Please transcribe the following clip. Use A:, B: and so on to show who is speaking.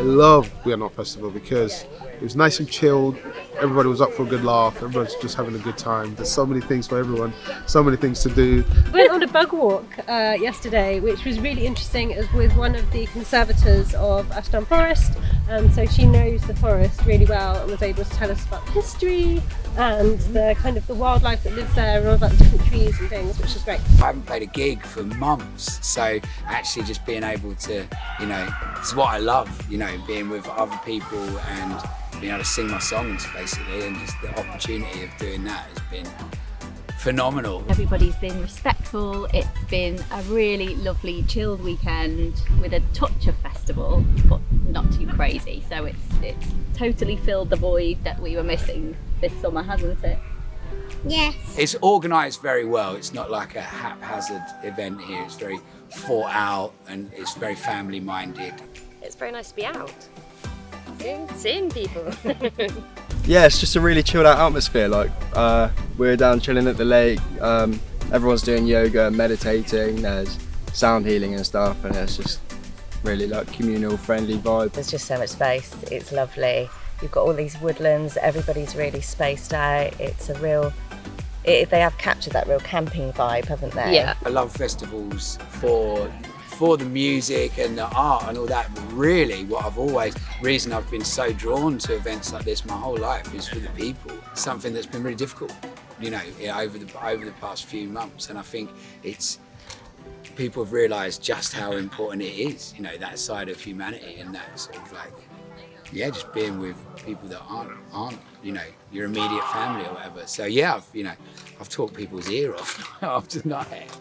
A: love We Are Not Festival because it was nice and chilled. Everybody was up for a good laugh. Everyone's just having a good time. There's so many things for everyone, so many things to do.
B: We went on a bug walk yesterday, which was really interesting. It was with one of the conservators of Ashdown Forest, and so she knows the forest really well and was able to tell us about the history and the kind of the wildlife that lives there and all about the different trees and things, which is great.
C: I haven't played a gig for months, so actually just being able to, it's what I love, being with other people and being able to sing my songs basically, and just the opportunity of doing that has been phenomenal.
D: Everybody's been respectful. It's been a really lovely chilled weekend with a touch of festival, but not too crazy. So it's totally filled the void that we were missing this summer, hasn't it?
E: Yes.
C: It's organised very well. It's not like a haphazard event here. It's very thought out and it's very family minded.
B: It's very nice to be out, seeing people.
F: Yeah, it's just a really chilled out atmosphere. Like we're down chilling at the lake. Everyone's doing yoga, meditating. There's sound healing and stuff, and it's just really like communal, friendly vibe.
G: There's just so much space. It's lovely. You've got all these woodlands. Everybody's really spaced out. It's a real. They have captured that real camping vibe, haven't they?
B: Yeah.
C: I love festivals for the music and the art and all that, but really reason I've been so drawn to events like this my whole life is for the people. Something that's been really difficult, over the past few months, and I think people have realised just how important it is, that side of humanity, and that sort of just being with people that aren't your immediate family or whatever. So yeah, I've talked people's ear off tonight.